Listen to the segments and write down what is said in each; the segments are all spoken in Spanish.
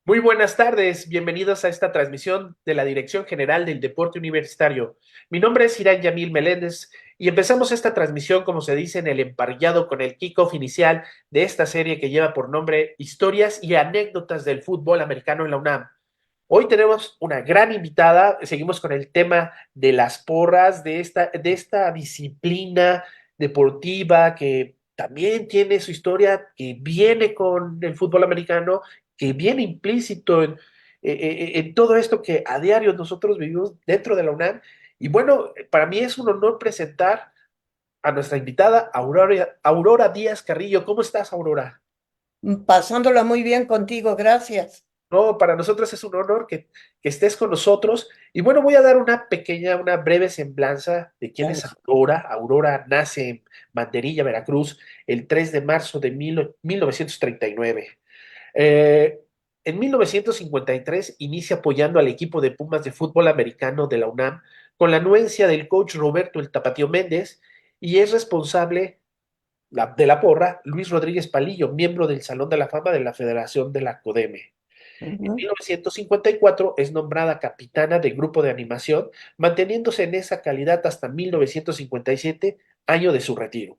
Muy buenas tardes, bienvenidos a esta transmisión de la Dirección General del Deporte Universitario. Mi nombre es Irán Yamil Meléndez y empezamos esta transmisión, como se dice, en el emparrillado con el kickoff inicial de esta serie que lleva por nombre Historias y anécdotas del fútbol americano en la UNAM. Hoy tenemos una gran invitada, seguimos con el tema de las porras, de esta disciplina deportiva que también tiene su historia, que viene con el fútbol americano, que viene implícito en todo esto que a diario nosotros vivimos dentro de la UNAM. Y bueno, para mí es un honor presentar a nuestra invitada, Aurora Díaz Carrillo. ¿Cómo estás, Aurora? Pasándola muy bien contigo, gracias. No, para nosotros es un honor que estés con nosotros. Y bueno, voy a dar una breve semblanza de quién es Vamos. Aurora. Aurora nace en Banderilla, Veracruz, el 3 de marzo de 1939. Eh, en 1953 inicia apoyando al equipo de Pumas de fútbol americano de la UNAM con la anuencia del coach Roberto El Tapatío Méndez y es responsable de la porra Luis Rodríguez Palillo, miembro del Salón de la Fama de la Federación de la CODEME. En Ujú. 1954 es nombrada capitana del grupo de animación, manteniéndose en esa calidad hasta 1957, año de su retiro.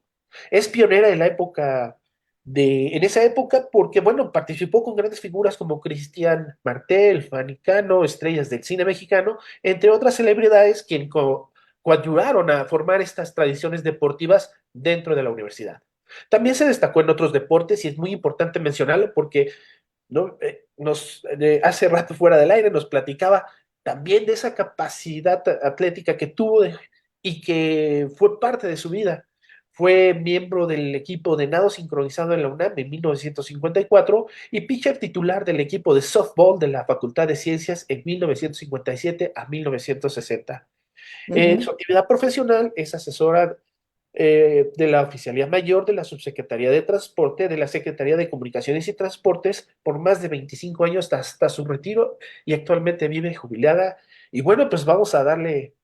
Es pionera en esa época porque, bueno, participó con grandes figuras como Cristian Martel, Fanny Cano, estrellas del cine mexicano, entre otras celebridades quien coadyuvaron a formar estas tradiciones deportivas dentro de la universidad. También se destacó en otros deportes y es muy importante mencionarlo porque ¿no? Hace rato fuera del aire nos platicaba también de esa capacidad atlética que tuvo y que fue parte de su vida. Fue miembro del equipo de nado sincronizado en la UNAM en 1954 y pitcher titular del equipo de softball de la Facultad de Ciencias en 1957 a 1960. En su Ujú. actividad profesional es asesora de la Oficialía Mayor de la Subsecretaría de Transporte, de la Secretaría de Comunicaciones y Transportes por más de 25 años hasta su retiro y actualmente vive jubilada. Y bueno, pues vamos a darle,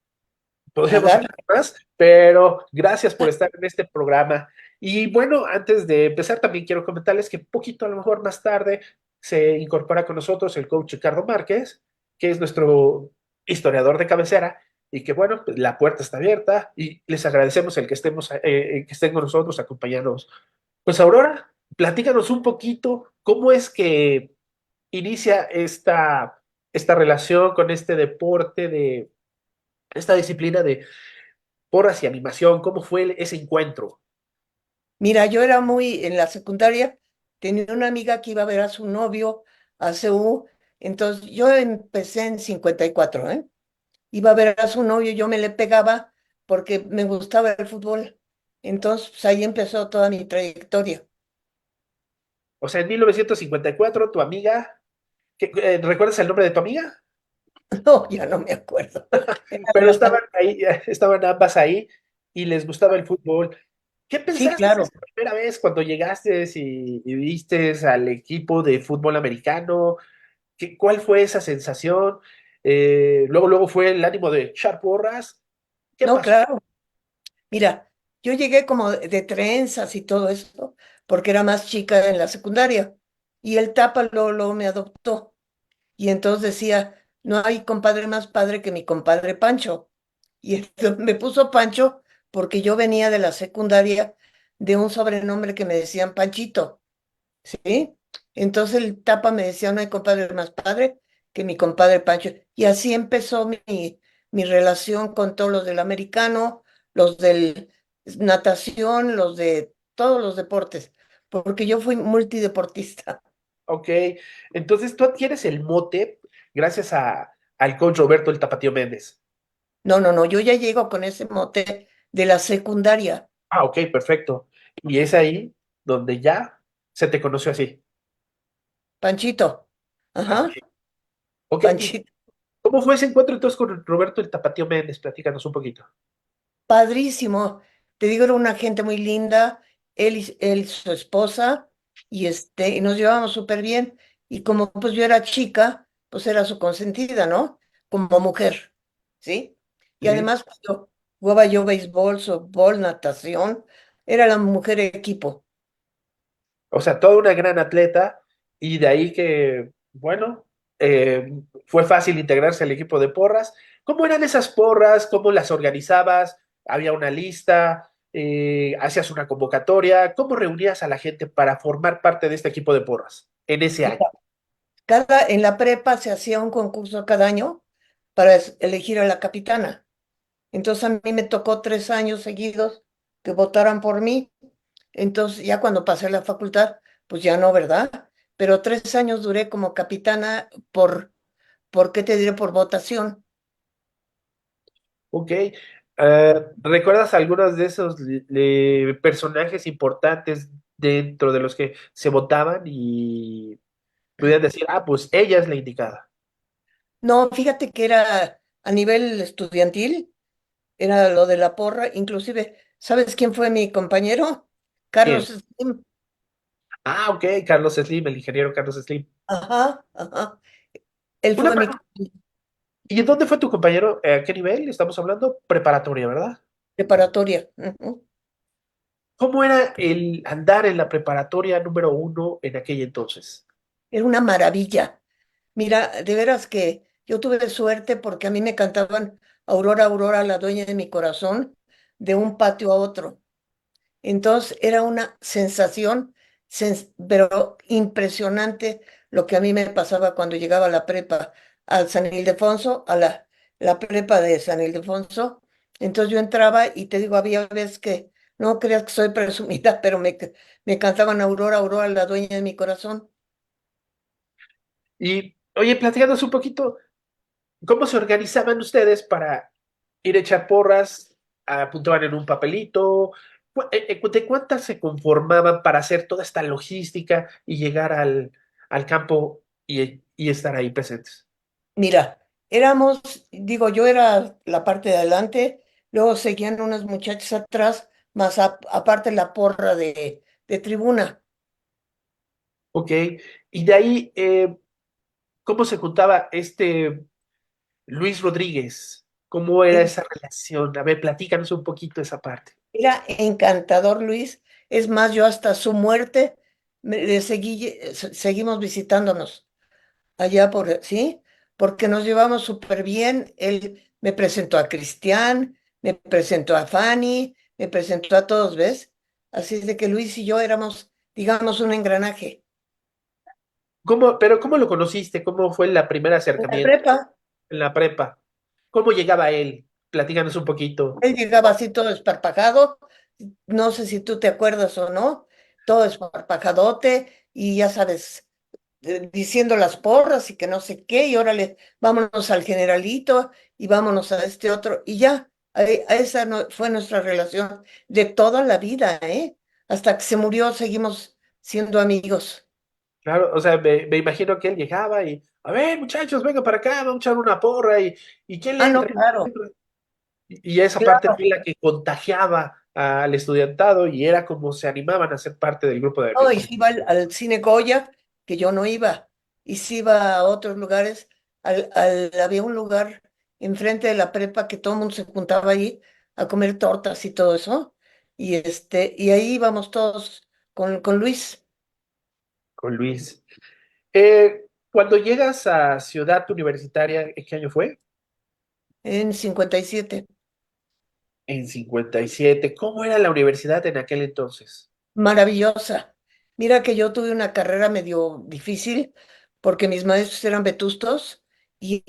A podríamos dar. hablar más, pero gracias por estar en este programa. Y bueno, antes de empezar, también quiero comentarles que poquito a lo mejor más tarde se incorpora con nosotros el coach Ricardo Márquez, que es nuestro historiador de cabecera, y que bueno, pues la puerta está abierta y les agradecemos que estén con nosotros, acompañándonos. Pues Aurora, platícanos un poquito cómo es que inicia esta relación con este deporte de esta disciplina de porras y animación, ¿cómo fue ese encuentro? Mira, yo era muy, en la secundaria, tenía una amiga que iba a ver a su novio a CU, entonces yo empecé en 54, ¿eh? Iba a ver a su novio, yo me le pegaba porque me gustaba el fútbol. Entonces, pues ahí empezó toda mi trayectoria. O sea, en 1954, tu amiga, ¿recuerdas el nombre de tu amiga? No, ya no me acuerdo. Era Pero estaban una- ahí, estaban ambas ahí y les gustaba el fútbol. ¿Qué Sí, pensaste claro. esa primera vez cuando llegaste y viste al equipo de fútbol americano? ¿Cuál fue esa sensación? Luego fue el ánimo de echar porras. ¿Qué No, pasó? claro. Mira, yo llegué como de trenzas y todo eso, porque era más chica en la secundaria. Y el Tapa luego me adoptó. Y entonces decía, no hay compadre más padre que mi compadre Pancho. Y entonces me puso Pancho porque yo venía de la secundaria de un sobrenombre que me decían Panchito, ¿sí? Entonces el Tapa me decía, no hay compadre más padre que mi compadre Pancho. Y así empezó mi relación con todos los del americano, los del natación, los de todos los deportes, porque yo fui multideportista. Ok, entonces tú adquieres el mote gracias al coach Roberto el Tapatío Méndez. No, no, no, yo ya llego con ese mote de la secundaria. Ah, ok, perfecto. Y es ahí donde ya se te conoció así. Panchito. Ah, ok. Ajá, Ok, ¿y Panchito. cómo fue ese encuentro entonces con Roberto el Tapatío Méndez? Platícanos un poquito. Padrísimo. Te digo, era una gente muy linda, él, su esposa, y nos llevábamos súper bien. Y como pues yo era chica, pues era su consentida, ¿no? Como mujer, ¿sí? Y Sí. además pues, jugaba yo béisbol, softball, natación, era la mujer equipo. O sea, toda una gran atleta y de ahí que Bueno, fue fácil integrarse al equipo de porras. ¿Cómo eran esas porras? ¿Cómo las organizabas? ¿Había una lista? ¿Hacías una convocatoria? ¿Cómo reunías a la gente para formar parte de este equipo de porras en ese año? Mira, en la prepa se hacía un concurso cada año para elegir a la capitana. Entonces a mí me tocó 3 años seguidos que votaran por mí. Entonces ya cuando pasé la facultad, pues ya no, ¿verdad? Pero 3 años duré como capitana ¿por qué te diré? Por votación. Ok. ¿Recuerdas algunos de esos personajes importantes dentro de los que se votaban y pudieran decir, ah, pues ella es la indicada? No, fíjate que era a nivel estudiantil, era lo de la porra, inclusive, ¿sabes quién fue mi compañero? Carlos ¿Quién? Slim. Ah, ok, Carlos Slim, el ingeniero Carlos Slim. Ajá, ajá. Él Una fue mi pregunta, ¿y en dónde fue tu compañero? ¿A qué nivel? Estamos hablando preparatoria, ¿verdad? preparatoria. Ujú. ¿Cómo era el andar en la preparatoria número uno en aquel entonces? Era una maravilla. Mira, de veras que yo tuve suerte porque a mí me cantaban Aurora, Aurora, la dueña de mi corazón, de un patio a otro. Entonces era una sensación, pero impresionante lo que a mí me pasaba cuando llegaba a la prepa, al San Ildefonso, la prepa de San Ildefonso. Entonces yo entraba y te digo, había veces que no creas que soy presumida, pero me cantaban Aurora, Aurora, la dueña de mi corazón. Y, oye, platícanos un poquito, ¿cómo se organizaban ustedes para ir a echar porras? ¿Apuntaban en un papelito? ¿De cuántas se conformaban para hacer toda esta logística y llegar al campo y estar ahí presentes? Mira, digo, yo era la parte de adelante, luego seguían unas muchachas atrás, más aparte la porra de tribuna. Ok, y de ahí, ¿cómo se juntaba Luis Rodríguez? ¿Cómo era esa relación? A ver, platícanos un poquito esa parte. Era encantador, Luis. Es más, yo hasta su muerte seguimos visitándonos allá ¿sí? Porque nos llevamos súper bien. Él me presentó a Cristian, me presentó a Fanny, me presentó a todos, ¿ves? Así es de que Luis y yo éramos, digamos, un engranaje. Pero ¿cómo lo conociste? ¿Cómo fue el primer En la acercamiento prepa, en la prepa? ¿Cómo llegaba él? Platícanos un poquito. él llegaba así todo esparpajado, no sé si tú te acuerdas o no, todo esparpajadote y ya sabes, diciendo las porras y que no sé qué, y órale, vámonos al generalito y vámonos a este otro, y ya, esa fue nuestra relación de toda la vida, ¿eh? Hasta que se murió seguimos siendo amigos. Claro, o sea, me imagino que él llegaba y, a ver, muchachos, vengan para acá, vamos a echar una porra y ¿quién le Ah, no, entra? claro, Y esa parte claro. fue la que contagiaba al estudiantado y era como se animaban a ser parte del grupo de No, y amigos. si iba al cine Goya, que yo no iba, y si iba a otros lugares, había un lugar enfrente de la prepa que todo el mundo se juntaba ahí a comer tortas y todo eso, y ahí íbamos todos con Luis Con Luis. Cuando llegas a Ciudad Universitaria, ¿en qué año fue? en 57. En 57. ¿Cómo era la universidad en aquel entonces? Maravillosa. Mira que yo tuve una carrera medio difícil porque mis maestros eran vetustos y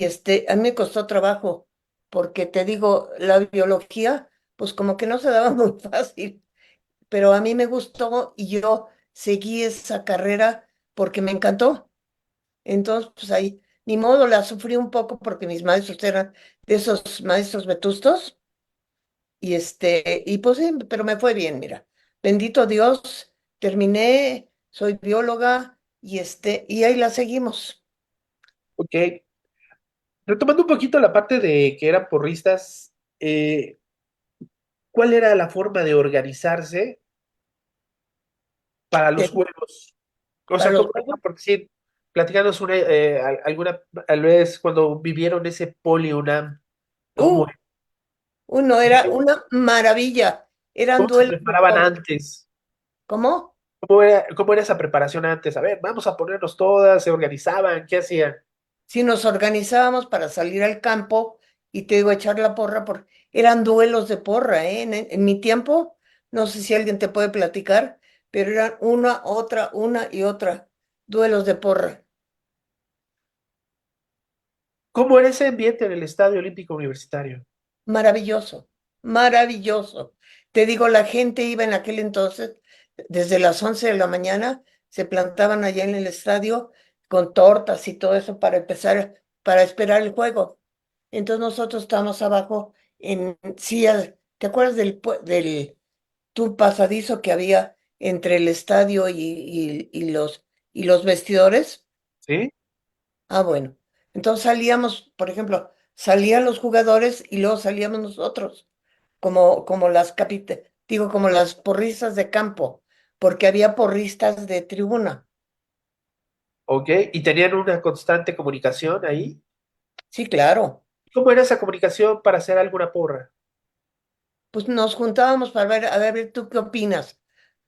a mí me costó trabajo porque te digo, la biología, pues como que no se daba muy fácil, pero a mí me gustó y yo seguí esa carrera porque me encantó. Entonces, pues ahí, ni modo, la sufrí un poco porque mis maestros eran de esos maestros vetustos y pues sí, pero me fue bien, mira. Bendito Dios, terminé, soy bióloga y ahí la seguimos. Ok. Retomando un poquito la parte de que eran porristas, ¿cuál era la forma de organizarse para los Te- juegos? O Para sea, los ¿cómo era? juegos, Porque sí, platícanos alguna, tal vez cuando vivieron ese Poli UNAM, ¿cómo, uh, uno era una maravilla. Eran cómo se duelos de preparaban todo. antes? ¿Cómo? cómo era esa preparación antes? A ver, vamos a ponernos todas, se organizaban, ¿qué hacían? Si nos organizábamos para salir al campo y te digo, echar la porra, porque eran duelos de porra, ¿eh? En mi tiempo, no sé si alguien te puede platicar, pero eran una y otra, duelos de porra. ¿Cómo era ese ambiente en el Estadio Olímpico Universitario? Maravilloso, maravilloso. Te digo, la gente iba en aquel entonces, desde las 11 de la mañana, se plantaban allá en el estadio con tortas y todo eso para empezar, para esperar el juego. Entonces nosotros estábamos abajo en sillas. ¿Te acuerdas del tu pasadizo que había entre el estadio y los vestidores? ¿Sí? Ah, bueno. Entonces salíamos, por ejemplo, salían los jugadores y luego salíamos nosotros, como digo, como las porristas de campo, porque había porristas de tribuna. ¿Ok? ¿Y tenían una constante comunicación ahí? Sí, claro. ¿Cómo era esa comunicación para hacer alguna porra? Pues nos juntábamos para ver, a ver, ¿tú qué opinas?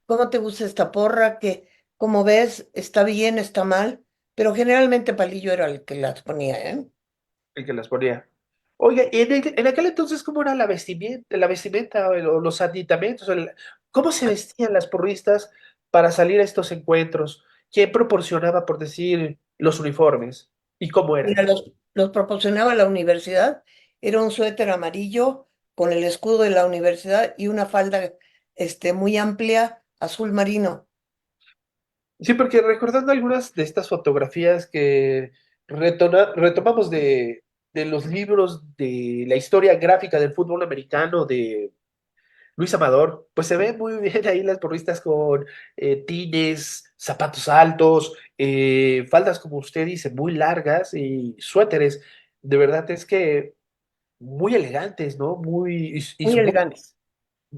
¿Cómo te gusta esta porra? Que, como ves, está bien, está mal, pero generalmente Palillo era el que las ponía, ¿eh? El que las ponía. Oiga, ¿y en aquel entonces cómo era la vestimenta o los aditamentos? ¿Cómo se vestían las porristas para salir a estos encuentros? ¿Quién proporcionaba, por decir, los uniformes? ¿Y cómo Mira, eran? los proporcionaba la universidad, era un suéter amarillo con el escudo de la universidad y una falda, muy amplia, azul marino. Sí, porque recordando algunas de estas fotografías que retomamos de los libros de la historia gráfica del fútbol americano de Luis Amador, pues se ven muy bien ahí las porristas con tines, zapatos altos, faldas, como usted dice, muy largas y suéteres. De verdad es que muy elegantes, ¿no? Muy elegantes,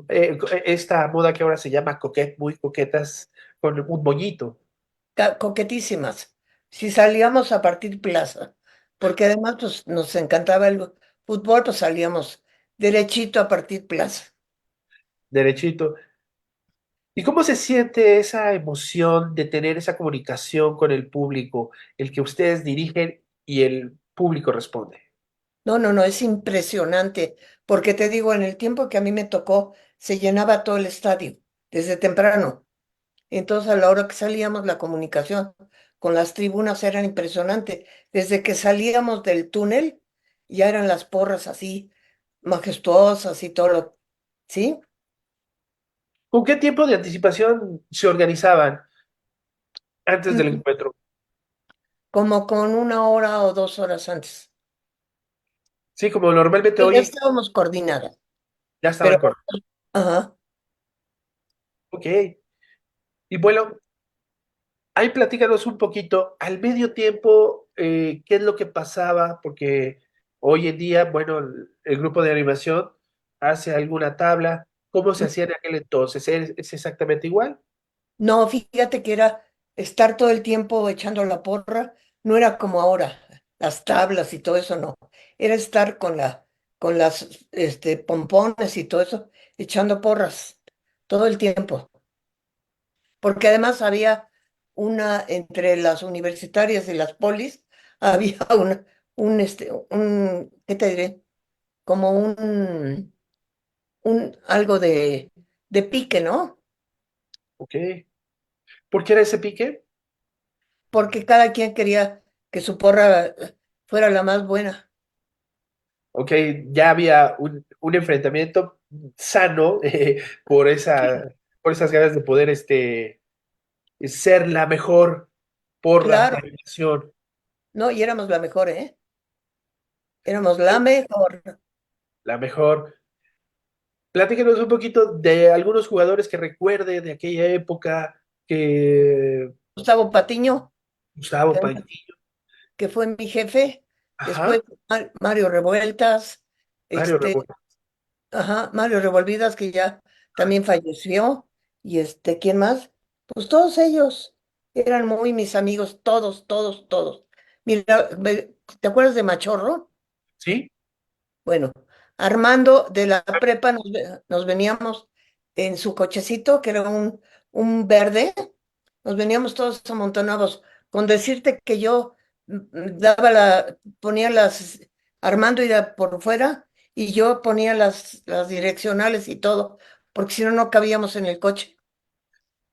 esta moda que ahora se llama coquette, muy coquetas con un moñito. coquetísimas. Si salíamos a partir plaza, porque además pues, nos encantaba el fútbol, pues salíamos derechito a partir plaza. Derechito. ¿Y cómo se siente esa emoción de tener esa comunicación con el público, el que ustedes dirigen y el público responde? No, no, no, es impresionante, porque te digo, en el tiempo que a mí me tocó, se llenaba todo el estadio, desde temprano. Entonces, a la hora que salíamos, la comunicación con las tribunas era impresionante. Desde que salíamos del túnel, ya eran las porras así, majestuosas y todo lo, ¿sí? ¿Con qué tiempo de anticipación se organizaban antes del Mm, encuentro? Como con 1 hora o 2 horas antes. Sí, como normalmente Y ya hoy estábamos coordinadas, ya pero, estaban con. ajá. Ok. Y bueno, ahí platícanos un poquito, al medio tiempo, ¿qué es lo que pasaba? Porque hoy en día, bueno, el grupo de animación hace alguna tabla. ¿Cómo se hacía en aquel entonces? ¿Es exactamente igual? No, fíjate que era estar todo el tiempo echando la porra, no era como ahora, las tablas y todo eso, no. Era estar con las, pompones y todo eso, echando porras todo el tiempo. Porque además había entre las universitarias y las polis, había ¿qué te diré? Como algo de pique, ¿no? Ok. ¿Por qué era ese pique? Porque cada quien quería que su porra fuera la más buena. Ok, ya había un enfrentamiento sano Sí, por esas ganas de poder ser la mejor porra de claro, animación, no, y éramos la mejor, ¿eh? Éramos la mejor. la mejor. Platícanos un poquito de algunos jugadores que recuerde de aquella época que Gustavo Patiño, Gustavo que, Paiti, que fue mi jefe, ajá, después Mario Revueltas, Mario este, Revuelta, ajá, Mario Revolvidas, que ya también falleció, y ¿quién más? Pues todos ellos eran muy mis amigos, todos, todos, todos. Mira, ¿te acuerdas de Machorro? ¿sí? Bueno, Armando de la prepa nos veníamos en su cochecito, que era un verde, nos veníamos todos amontonados, con decirte que yo ponía Armando iba por fuera y yo ponía las direccionales y todo, porque si no, no cabíamos en el coche.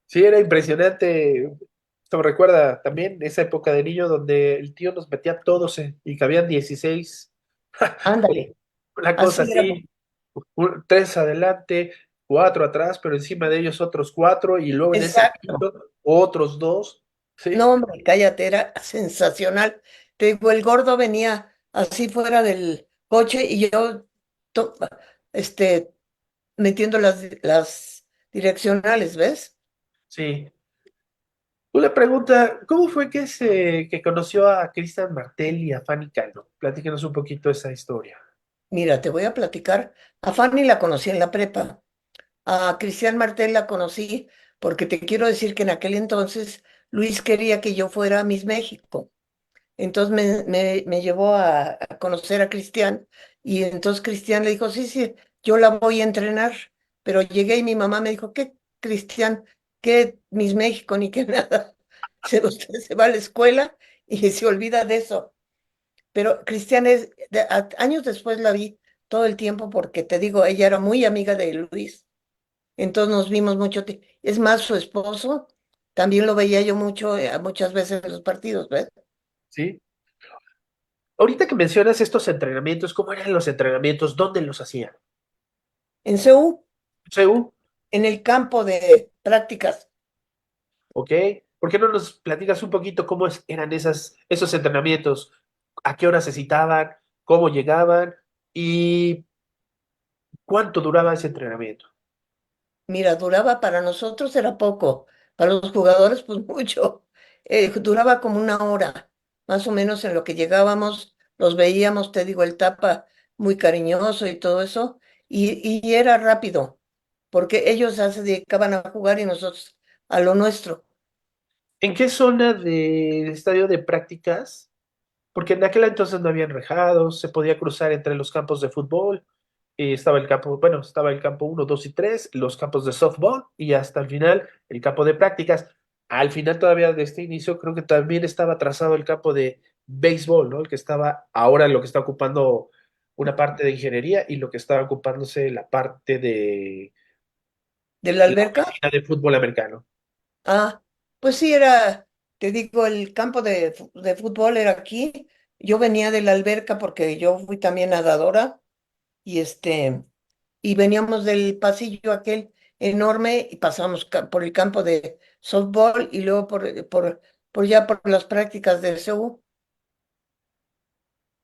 Sí, era impresionante. Esto me recuerda también esa época de niño donde el tío nos metía todos y cabían 16. Ándale, Una cosa así era. así, tres adelante, cuatro atrás, pero encima de ellos otros cuatro y luego en ese Exacto. quinto otros dos. Sí, No, hombre, cállate, era sensacional. Te digo, el gordo venía así fuera del coche y yo to- este, metiendo las direccionales, ¿ves? sí. Una pregunta, ¿cómo fue que conoció a Cristian Martel y a Fanny Cano? Platíquenos un poquito esa historia. Mira, te voy a platicar. A Fanny la conocí en la prepa. A Cristian Martel la conocí porque te quiero decir que en aquel entonces Luis quería que yo fuera a Miss México. Entonces me llevó a conocer a Cristian y entonces Cristian le dijo, sí, sí, yo la voy a entrenar. Pero llegué y mi mamá me dijo, ¿qué, Cristian? ¿Qué Miss México ni qué nada? Usted se va a la escuela y se olvida de eso. Pero Cristian años después la vi todo el tiempo porque te digo, ella era muy amiga de Luis. Entonces nos vimos mucho. Es más, su esposo también lo veía yo mucho, muchas veces en los partidos, ¿ves? ¿Sí? Ahorita que mencionas estos entrenamientos, ¿cómo eran los entrenamientos? ¿Dónde los hacían? En CU, ¿CU? en el campo de prácticas. ¿Ok? ¿Por qué no nos platicas un poquito cómo eran esos entrenamientos? ¿A qué hora se citaban? ¿Cómo llegaban? ¿Y cuánto duraba ese entrenamiento? Mira, duraba para nosotros era poco, para los jugadores pues mucho. Duraba como una hora, más o menos en lo que llegábamos, los veíamos, te digo, el tapa muy cariñoso y todo eso, y era rápido, porque ellos ya se dedicaban a jugar y nosotros a lo nuestro. ¿En qué zona del estadio de prácticas? Porque en aquel entonces no habían rejados, se podía cruzar entre los campos de fútbol, estaba el campo, bueno, estaba el campo uno 2 y 3 los campos de softball y hasta el final el campo de prácticas. Al final todavía de este inicio creo que también estaba trazado el campo de béisbol, ¿no? El que estaba ahora lo que está ocupando una parte de ingeniería y lo que estaba ocupándose la parte de ¿De la la alberca? oficina de fútbol americano. Ah, pues sí, era, te digo, el campo de fútbol era aquí. Yo venía de la alberca porque yo fui también nadadora y y veníamos del pasillo aquel enorme y pasamos por el campo de softball y luego por ya por las prácticas del CU.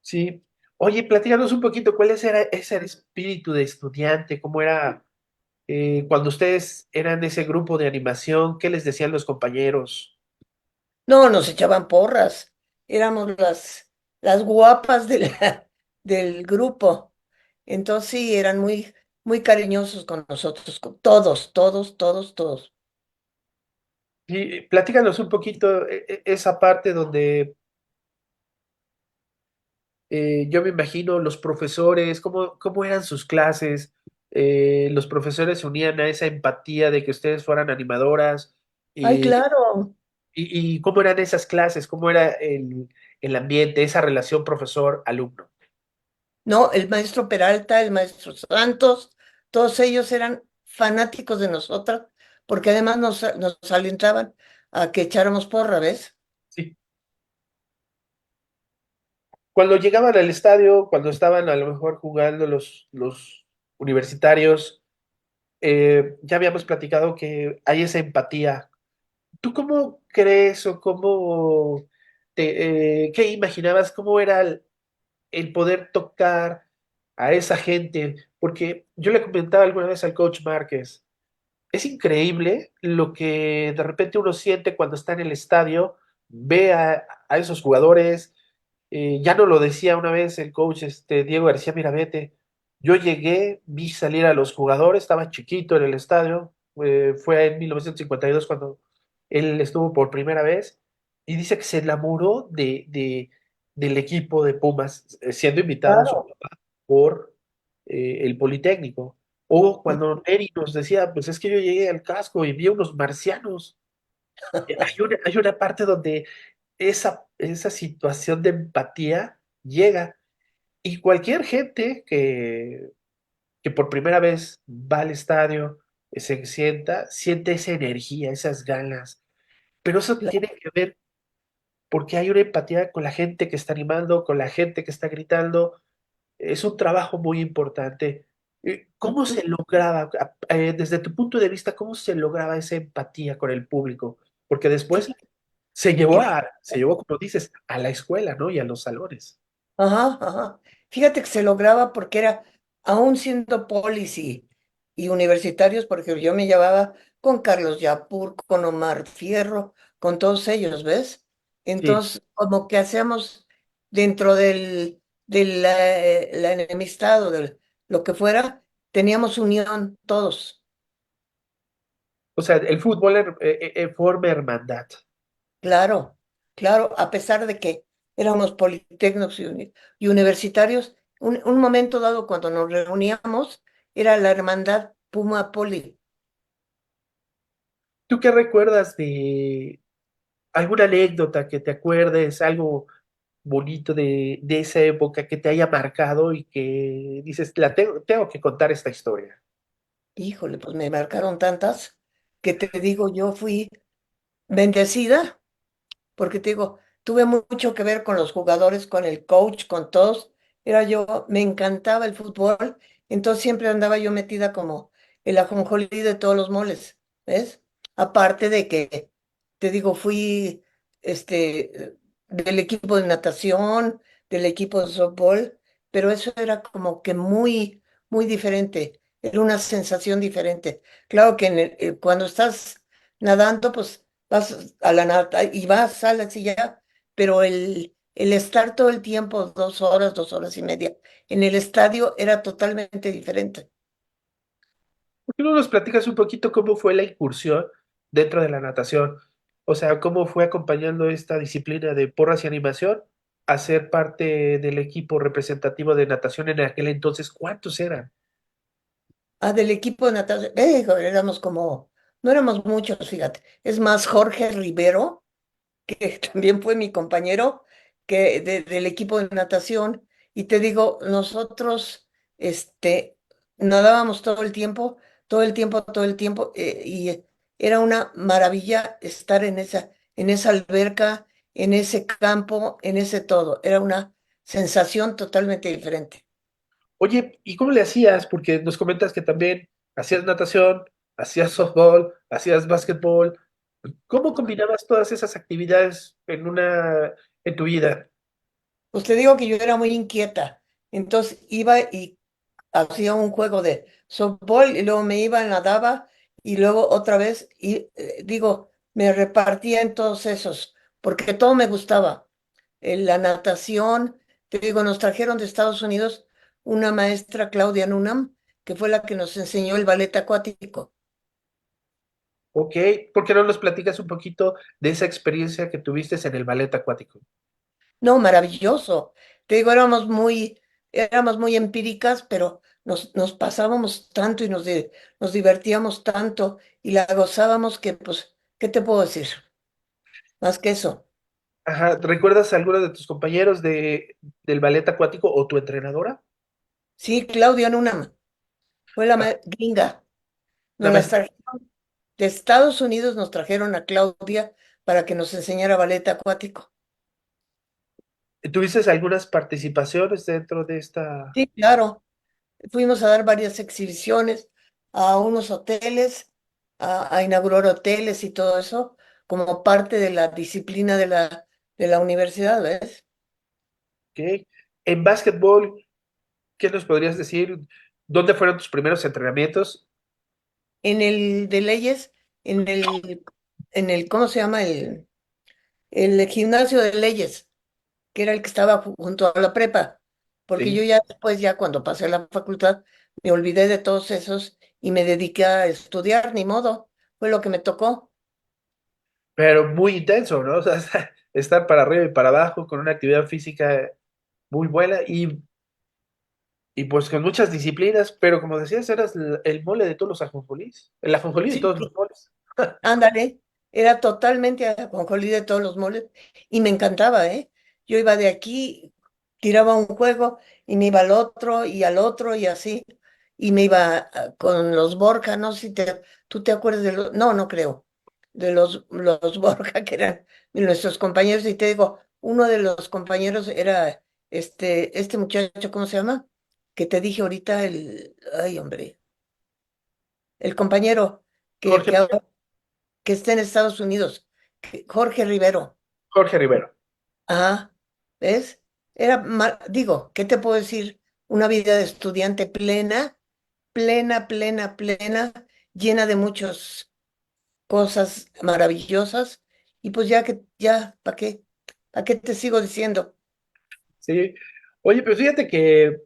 Sí. Oye, platícanos un poquito, ¿cuál era ese espíritu de estudiante? ¿Cómo era cuando ustedes eran ese grupo de animación? ¿Qué les decían los compañeros? No, nos echaban porras. Éramos las guapas del grupo. Entonces sí, eran muy cariñosos con nosotros, con todos, todos, todos, todos. Y platícanos un poquito esa parte donde yo me imagino los profesores, cómo eran sus clases, los profesores se unían a esa empatía de que ustedes fueran animadoras, Ay, eh, claro. y cómo eran esas clases, cómo era el ambiente, esa relación profesor-alumno. No, el maestro Peralta, el maestro Santos, todos ellos eran fanáticos de nosotras, porque además nos alentaban a que echáramos porra, ¿ves? Sí. Cuando llegaban al estadio, cuando estaban a lo mejor jugando los universitarios, ya habíamos platicado que hay esa empatía. ¿Tú cómo crees o qué imaginabas, cómo era el poder tocar a esa gente? Porque yo le comentaba alguna vez al coach Márquez, es increíble lo que de repente uno siente cuando está en el estadio, ve a esos jugadores. Ya no lo decía una vez el coach Diego García Mirabete. Yo llegué, vi salir a los jugadores, estaba chiquito en el estadio. Fue en 1952 cuando él estuvo por primera vez. Y dice que se enamoró del equipo de Pumas, siendo invitado en su Claro. papá por el Politécnico. O cuando Neri nos decía, pues es que yo llegué al casco y vi unos marcianos. Hay una parte donde esa situación de empatía llega y cualquier gente que por primera vez va al estadio, se sienta, siente esa energía, esas ganas. Pero eso tiene que ver porque hay una empatía con la gente que está animando, con la gente que está gritando. Es un trabajo muy importante. ¿Cómo se lograba, desde tu punto de vista, cómo se lograba esa empatía con el público? Porque después Fíjate, se llevó, como dices, a la escuela, ¿no? Y a los salones. ajá, ajá. Fíjate que se lograba porque era, aún siendo polis y universitarios, porque yo me llevaba con Carlos Yapur, con Omar Fierro, con todos ellos, ¿ves? Sí. Entonces, como que hacíamos dentro de la enemistad o de lo que fuera, teníamos unión todos. O sea, el fútbol forma hermandad. Claro, claro, a pesar de que éramos politécnicos y universitarios, un momento dado cuando nos reuníamos era la hermandad Puma Poli. ¿Tú qué recuerdas de alguna anécdota que te acuerdes, algo bonito de esa época que te haya marcado y que dices, tengo que contar esta historia? Híjole, pues me marcaron tantas que te digo, yo fui bendecida porque te digo, tuve mucho que ver con los jugadores, con el coach, con todos. Era yo, me encantaba el fútbol, entonces siempre andaba yo metida como el ajonjolí de todos los moles, ¿ves? Aparte de que, te digo, fui del equipo de natación, del equipo de softball, pero eso era como que muy, muy diferente, era una sensación diferente. Claro que cuando estás nadando, pues vas a la nata y vas, sales y ya, pero el estar todo el tiempo, 2 horas, 2 horas y media, en el estadio era totalmente diferente. ¿Por qué no nos platicas un poquito cómo fue la incursión dentro de la natación? O sea, cómo fue acompañando esta disciplina de porras y animación a ser parte del equipo representativo de natación en aquel entonces. ¿Cuántos eran? Ah, del equipo de natación, joder, éramos como, no éramos muchos, fíjate. Es más, Jorge Rivero, que también fue mi compañero del equipo de natación, y te digo, nosotros nadábamos todo el tiempo, todo el tiempo, todo el tiempo, y era una maravilla estar en esa alberca, en ese campo, en ese todo. Era una sensación totalmente diferente. Oye, ¿y cómo le hacías? Porque nos comentas que también hacías natación, hacías softball, hacías básquetbol. ¿Cómo combinabas todas esas actividades en tu vida? Pues te digo que yo era muy inquieta, entonces iba y hacía un juego de softball y luego me iba, nadaba y luego otra vez y digo, me repartía en todos esos, porque todo me gustaba. La natación, te digo, nos trajeron de Estados Unidos una maestra, Claudia Nunam, que fue la que nos enseñó el ballet acuático. Ok, ¿por qué no nos platicas un poquito de esa experiencia que tuviste en el ballet acuático? No, maravilloso. Te digo, éramos muy empíricas, pero nos pasábamos tanto y nos divertíamos tanto y la gozábamos que, pues, ¿qué te puedo decir? Más que eso. Ajá, ¿recuerdas a alguno de tus compañeros del ballet acuático o tu entrenadora? Sí, Claudia Nunam, fue la Ah, gringa. la Nos las maestra. trajeron de Estados Unidos, nos trajeron a Claudia para que nos enseñara ballet acuático. ¿Tuviste algunas participaciones dentro de esta? Sí, claro. Fuimos a dar varias exhibiciones a unos hoteles, a inaugurar hoteles y todo eso, como parte de la disciplina de la universidad, ¿ves? Ok. En básquetbol, ¿qué nos podrías decir? ¿Dónde fueron tus primeros entrenamientos? En el de leyes, ¿cómo se llama? El gimnasio de leyes, que era el que estaba junto a la prepa, porque yo Sí. ya después, ya cuando pasé a la facultad, me olvidé de todos esos y me dediqué a estudiar, ni modo, fue lo que me tocó. Pero muy intenso, ¿no? O sea, estar para arriba y para abajo con una actividad física muy buena. ¿Y y pues con muchas disciplinas, pero como decías, eras el mole de todos los ajonjolís, el ajonjolí de Sí, todos los sí, moles. ándale, era totalmente ajonjolí de todos los moles y me encantaba, ¿eh? Yo iba de aquí, tiraba un juego y me iba al otro y al otro y así. Y me iba con los Borja, no sé si tú te acuerdas de los, no, no creo, de los Borja que eran nuestros compañeros. Y te digo, uno de los compañeros era este muchacho, ¿cómo se llama? Que te dije ahorita, ay hombre, el compañero que, Jorge, que ahora que está en Estados Unidos, Jorge Rivero. Jorge Rivero. Ah, ¿ves? Era, digo, ¿qué te puedo decir? Una vida de estudiante plena, plena, plena, plena, llena de muchas cosas maravillosas. Y pues ya que, ya, ¿para qué? ¿Para qué te sigo diciendo? Sí. Oye, pero fíjate que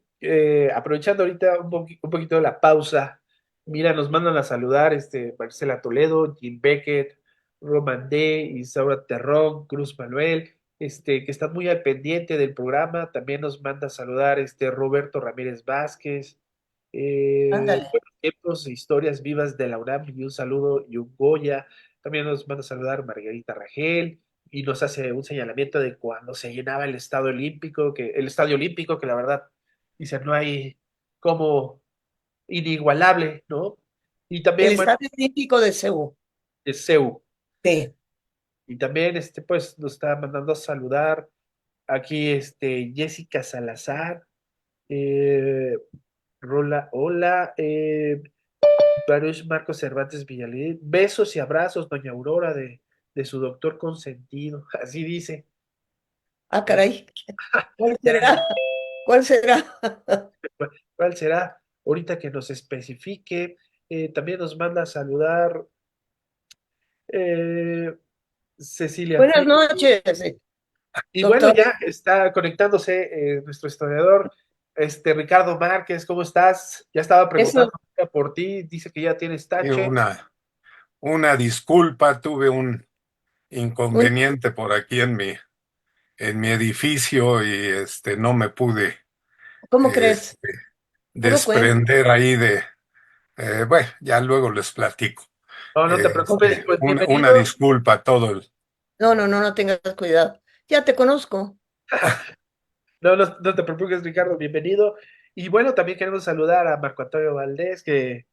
aprovechando ahorita un poquito de la pausa, mira, nos mandan a saludar Marcela Toledo, Jim Beckett, Roman D, Isaura Terrón, Cruz Manuel, que están muy al pendiente del programa. También nos manda a saludar Roberto Ramírez Vázquez, Ándale. buenos tiempos, e historias vivas de la UNAM, y un saludo y un Goya. También nos manda a saludar Margarita Rangel y nos hace un señalamiento de cuando se llenaba el estadio olímpico, que la verdad, dice, no hay como inigualable, ¿no? Y El también, bueno, Estadio Olímpico de Seúl. es CEU. Sí. Y también, pues, nos está mandando a saludar aquí, Jessica Salazar, eh, Rola, hola, Baruch Marcos Cervantes Villalid, besos y abrazos, doña Aurora, de su doctor consentido, así dice. Ah, Eh, caray. ¿Cuál ya, será? ¿Cuál será? ¿cuál será? Ahorita que nos especifique. También nos manda a saludar eh, Cecilia Buenas Frías. noches, Y bueno, doctor. ya está conectándose nuestro historiador, Ricardo Márquez. ¿Cómo estás? Ya estaba preguntando Eso, por ti. Dice que ya tienes Y tache. una disculpa, tuve un un, inconveniente por aquí en mi edificio y no me pude ¿cómo crees? este, Puro cuento. desprender ahí bueno, ya luego les platico. No, no te preocupes. Pues Una bienvenido. disculpa a todo No, no, no, no tengas cuidado. Ya te conozco. No, no, no te preocupes, Ricardo, bienvenido. Y bueno, también queremos saludar a Marco Antonio Valdés, que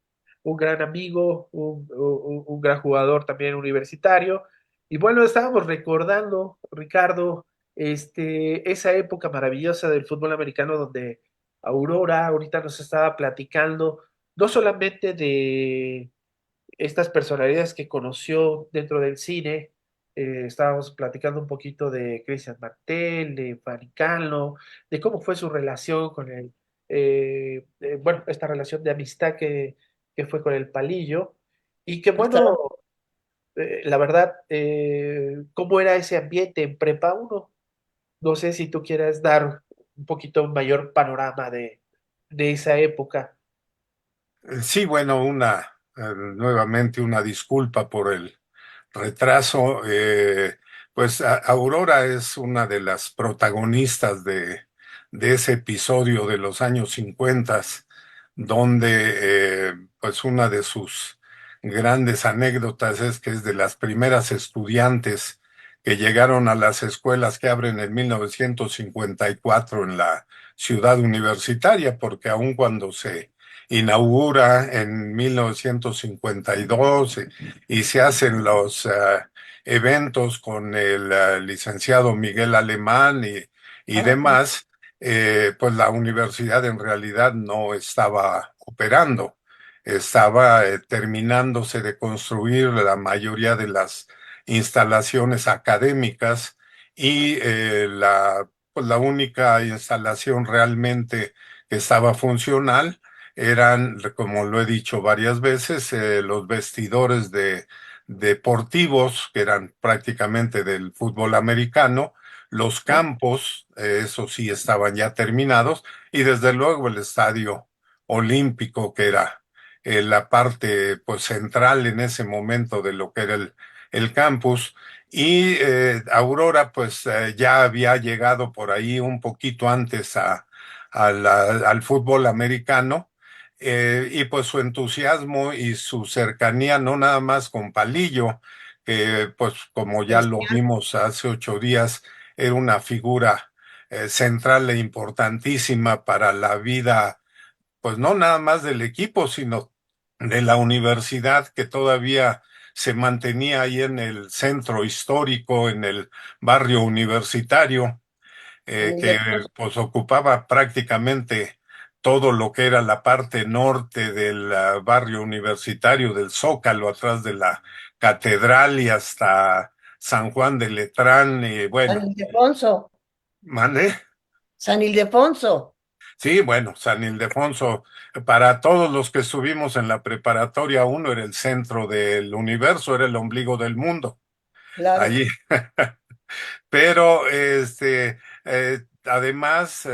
un gran amigo, un gran jugador también universitario. Y bueno, estábamos recordando, Ricardo, esa época maravillosa del fútbol americano donde Aurora ahorita nos estaba platicando, no solamente de estas personalidades que conoció dentro del cine. Estábamos platicando un poquito de Christian Martel, de Fanny Cano, de cómo fue su relación con bueno, esta relación de amistad que fue con el Palillo, y que bueno, Está. la verdad, cómo era ese ambiente en Prepa uno. No sé si tú quieras dar un poquito mayor panorama de esa época. Sí, bueno, nuevamente una disculpa por el retraso. Pues Aurora es una de las protagonistas de ese episodio de los años 50, donde pues una de sus grandes anécdotas es que es de las primeras estudiantes que llegaron a las escuelas que abren en 1954 en la ciudad universitaria, porque aun cuando se inaugura en 1952 y se hacen los eventos con el licenciado Miguel Alemán y Ajá, demás, pues la universidad en realidad no estaba operando, estaba terminándose de construir la mayoría de las instalaciones académicas y pues la única instalación realmente que estaba funcional eran, como lo he dicho varias veces, los vestidores deportivos, que eran prácticamente del fútbol americano, los ajá, campos, esos sí estaban ya terminados, y desde luego el estadio olímpico, que era la parte pues central en ese momento de lo que era el campus. Y Aurora pues ya había llegado por ahí un poquito antes al fútbol americano, y pues su entusiasmo y su cercanía, no nada más con Palillo, que pues como ya lo Cristian, vimos hace 8 días, era una figura central e importantísima para la vida, pues no nada más del equipo, sino de la universidad, que todavía se mantenía ahí en el centro histórico, en el barrio universitario, San que Ildefonso, pues ocupaba prácticamente todo lo que era la parte norte del barrio universitario, del Zócalo, atrás de la catedral y hasta San Juan de Letrán, y San bueno, Ildefonso, ¿mande? San Ildefonso, Sí, bueno, San Ildefonso, para todos los que estuvimos en la preparatoria uno, era el centro del universo, era el ombligo del mundo. claro. Allí. Pero además,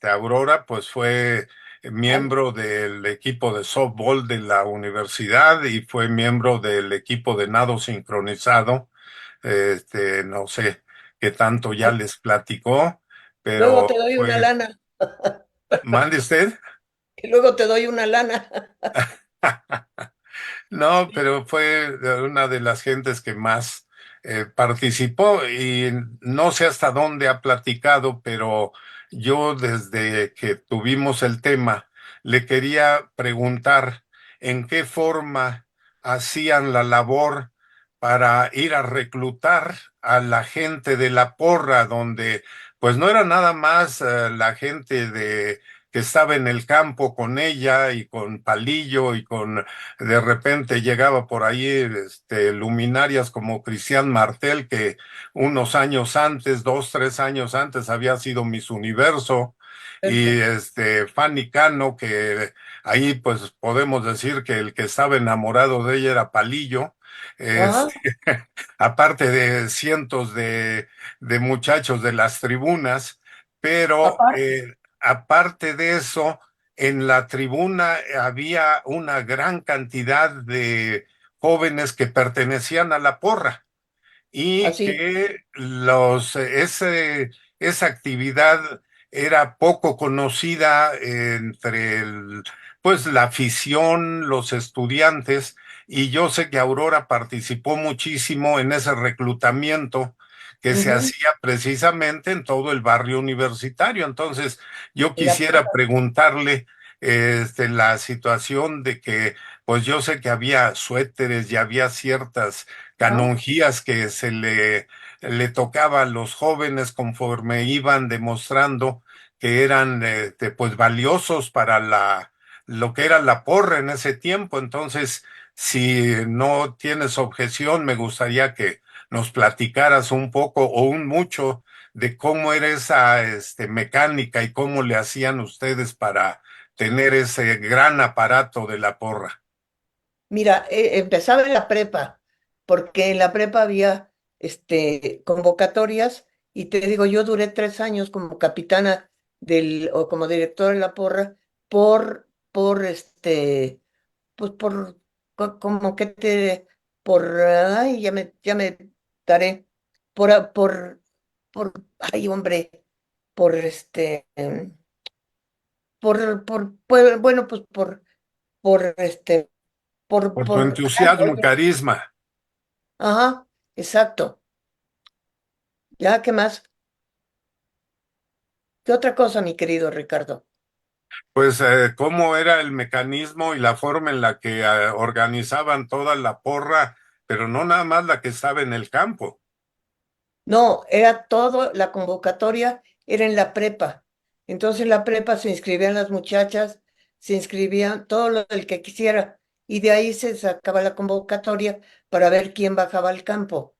Aurora pues fue Ay, miembro del equipo de softball de la universidad y fue miembro del equipo de nado sincronizado. No sé qué tanto ya ay, les platicó, luego pero te doy una fue, lana, mande usted. y luego te doy una lana. No, pero fue una de las gentes que más participó y no sé hasta dónde ha platicado, pero yo desde que tuvimos el tema le quería preguntar en qué forma hacían la labor para ir a reclutar a la gente de la porra, donde pues no era nada más la gente de que estaba en el campo con ella y con Palillo y con de repente llegaba por ahí luminarias como Cristian Martel, que unos años antes, 2, 3 años antes, había sido Miss Universo, y Cierto. Fanny Cano, que ahí pues podemos decir que el que estaba enamorado de ella era Palillo. Ajá, Este, aparte de cientos de muchachos de las tribunas, pero aparte, aparte de eso, en la tribuna había una gran cantidad de jóvenes que pertenecían a la porra y así. que esa actividad era poco conocida entre pues la afición, los estudiantes, y yo sé que Aurora participó muchísimo en ese reclutamiento que se Ujú, hacía precisamente en todo el barrio universitario. Entonces, yo y la quisiera porra, preguntarle la situación de que, pues yo sé que había suéteres y había ciertas ¿no? canonjías que le tocaba a los jóvenes conforme iban demostrando que eran pues valiosos para lo que era la porra en ese tiempo. Entonces, si no tienes objeción, me gustaría que nos platicaras un poco o un mucho de cómo era esa mecánica y cómo le hacían ustedes para tener ese gran aparato de la porra. Mira, empezaba en la prepa, porque en la prepa había convocatorias, y te digo, yo duré 3 años como capitana o como directora de la porra, por pues como que ay, ya me daré, por, ay, hombre, por bueno, pues por este, Por tu ay, entusiasmo y carisma. ajá, exacto. Ya, ¿qué más? ¿Qué otra cosa, mi querido Ricardo? Pues cómo era el mecanismo y la forma en la que organizaban toda la porra, pero no nada más la que estaba en el campo. No, era todo, la convocatoria era en la prepa. Entonces en la prepa se inscribían las muchachas, se inscribían todo lo del que quisiera, y de ahí se sacaba la convocatoria para ver quién bajaba al campo.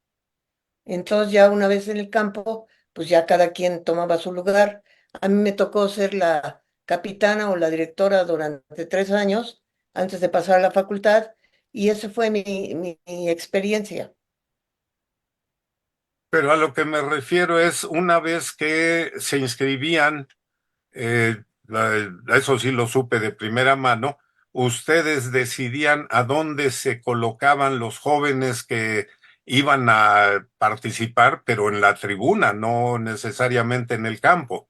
Entonces ya una vez en el campo, pues ya cada quien tomaba su lugar. A mí me tocó ser la capitana o la directora durante 3 años antes de pasar a la facultad, y esa fue mi experiencia. Pero a lo que me refiero es una vez que se inscribían, eso sí lo supe de primera mano, ustedes decidían a dónde se colocaban los jóvenes que iban a participar, pero en la tribuna, no necesariamente en el campo.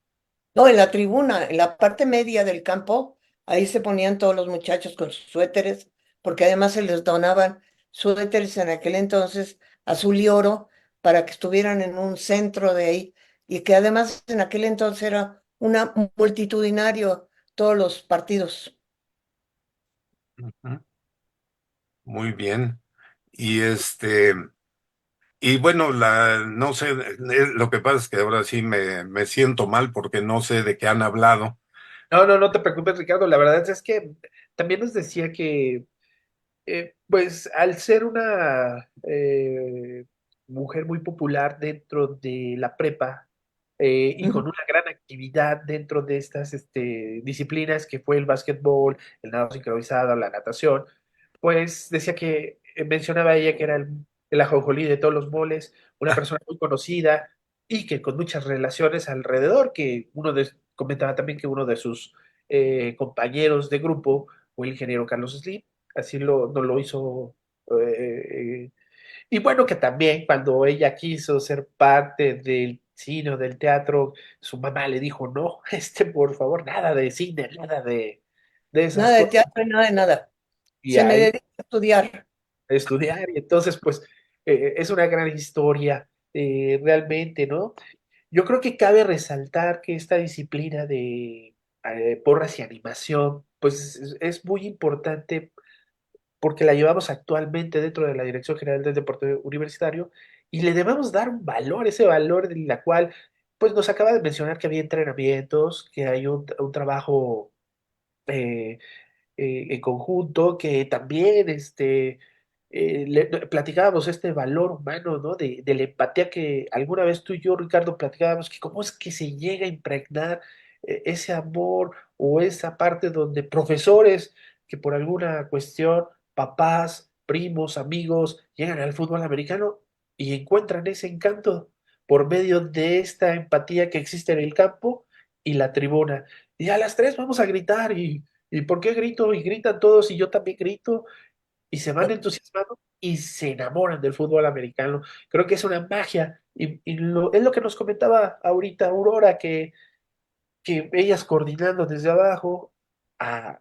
No, en la tribuna, en la parte media del campo, ahí se ponían todos los muchachos con sus suéteres, porque además se les donaban suéteres en aquel entonces azul y oro para que estuvieran en un centro de ahí y que además en aquel entonces era una multitudinario todos los partidos. Ujú. Muy bien. Y y bueno, no sé, lo que pasa es que ahora sí me siento mal porque no sé de qué han hablado. No, no, no te preocupes, Ricardo. La verdad es que también nos decía que pues al ser una mujer muy popular dentro de la prepa y con Ujú. una gran actividad dentro de estas disciplinas que fue el básquetbol, el nado sincronizado, la natación, pues decía que mencionaba ella que era el ajonjolí de todos los moles, una persona muy conocida y que con muchas relaciones alrededor, que comentaba también que uno de sus compañeros de grupo fue el ingeniero Carlos Slim, así nos lo hizo. eh, y bueno, que también cuando ella quiso ser parte del cine o del teatro, su mamá le dijo, no, por favor, nada de cine, nada de esas Nada de cosas. teatro y nada de nada. Y Se me ahí dedica a estudiar. estudiar, y entonces, pues, es una gran historia, realmente, ¿no? Yo creo que cabe resaltar que esta disciplina de porras y animación, pues es muy importante porque la llevamos actualmente dentro de la Dirección General del Deporte Universitario y le debemos dar un valor, ese valor de la cual, pues nos acaba de mencionar que había entrenamientos, que hay un trabajo eh, en conjunto, que también platicábamos este valor humano, ¿no? De la empatía que alguna vez tú y yo, Ricardo, platicábamos, que cómo es que se llega a impregnar ese amor o esa parte donde profesores que por alguna cuestión, papás, primos, amigos, llegan al fútbol americano y encuentran ese encanto por medio de esta empatía que existe en el campo y la tribuna. Y a las tres vamos a gritar ¿y por qué grito? Y gritan todos y yo también grito y se van entusiasmando y se enamoran del fútbol americano. Creo que es una magia es lo que nos comentaba ahorita Aurora, que ellas coordinando desde abajo,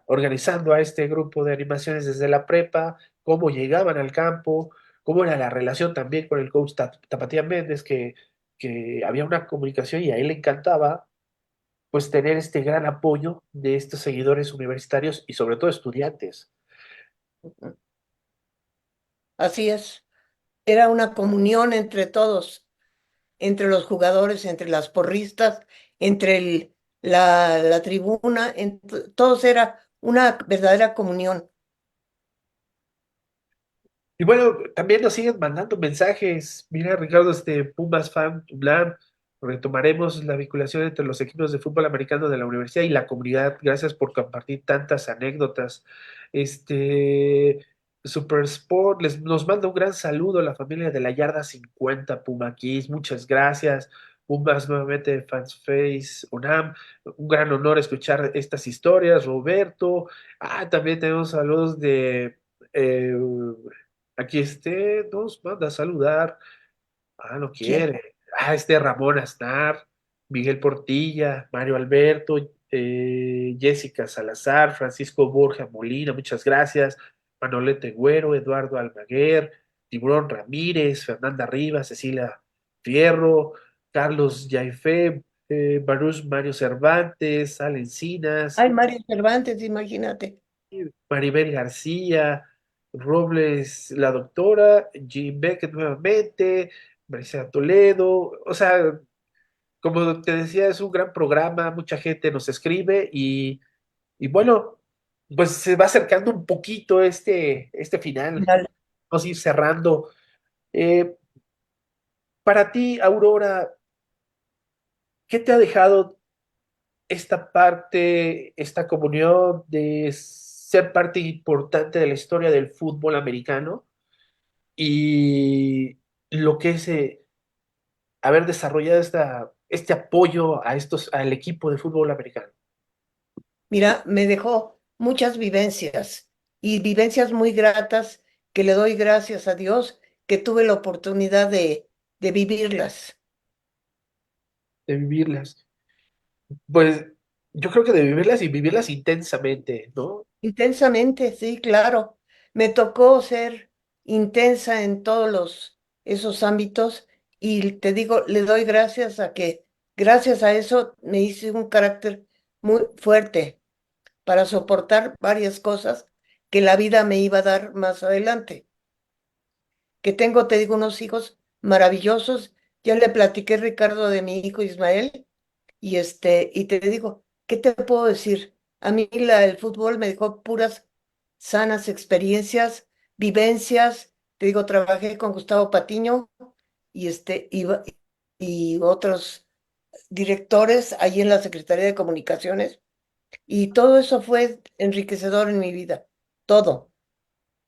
organizando a este grupo de animaciones desde la prepa, cómo llegaban al campo, cómo era la relación también con el coach Tapatía Méndez, que había una comunicación y a él le encantaba pues tener este gran apoyo de estos seguidores universitarios y sobre todo estudiantes. Así es. Era una comunión entre todos, entre los jugadores, entre las porristas, entre la tribuna, todos era una verdadera comunión. Y bueno, también nos siguen mandando mensajes. Mira, Ricardo, Pumas fan, Blam, retomaremos la vinculación entre los equipos de fútbol americano de la universidad y la comunidad. Gracias por compartir tantas anécdotas. Super Sport nos manda un gran saludo a la familia de la Yarda 50 Puma Kids. Muchas gracias. Pumas nuevamente, Fans Face, UNAM. Un gran honor escuchar estas historias. Roberto. También tenemos saludos de. eh, Aquí nos manda a saludar. No ¿Quién? quiere. Ramón Aznar, Miguel Portilla, Mario Alberto, Jessica Salazar, Francisco Borja Molina, muchas gracias. Manolete Güero, Eduardo Almaguer, Tiburón Ramírez, Fernanda Rivas, Cecilia Fierro, Carlos Yaife, Baruch Mario Cervantes, Al Encinas, Ay, Mario Cervantes, imagínate. Maribel García, Robles, la doctora, Jim Beckett nuevamente, Marisa Toledo, o sea, como te decía, es un gran programa, mucha gente nos escribe y bueno, pues se va acercando un poquito este final, Dale. vamos a ir cerrando. Eh, para ti, Aurora, ¿qué te ha dejado esta parte, esta comunión de ser parte importante de la historia del fútbol americano? Y lo que es haber desarrollado este apoyo al equipo de fútbol americano. Mira, me dejó muchas vivencias y vivencias muy gratas que le doy gracias a Dios que tuve la oportunidad de vivirlas. De vivirlas. Pues yo creo que de vivirlas y vivirlas intensamente, ¿no? Intensamente, sí, claro. Me tocó ser intensa en todos esos ámbitos y te digo, le doy gracias a que, gracias a eso, me hice un carácter muy fuerte para soportar varias cosas que la vida me iba a dar más adelante. Que tengo, te digo, unos hijos maravillosos. Ya le platiqué, Ricardo, de mi hijo Ismael. Y te digo, ¿qué te puedo decir? A mí el fútbol me dejó puras sanas experiencias, vivencias. Te digo, trabajé con Gustavo Patiño y otros directores ahí en la Secretaría de Comunicaciones. Y todo eso fue enriquecedor en mi vida. Todo,